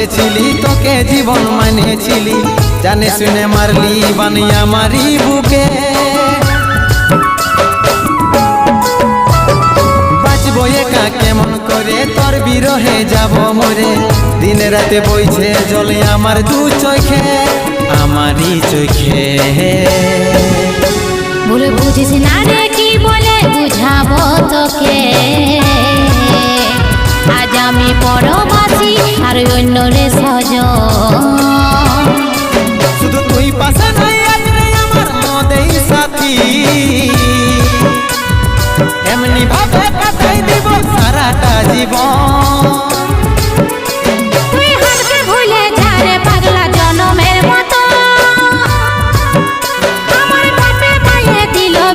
বসেছিলি তোকে জীবন মানেছিলি, জানে শুনে মারলি বানিয়া মারি বুকে। বাঁচবো একা কেমন করে তোর বিরহে যাব মরে, দিনে রাতে বইছে জলে আমার দু চোখে, আমারই চোখে। বলে বুঝিস না রে কি বলে বুঝাবো তোকে, আজ আমি পরবাসী আর অন্য রে সজন। শুধু তুই পাশে নাই আজ রে আমার মদেই সাথী, এমনি ভাবে কাটাই দিব সারাটা জীবন।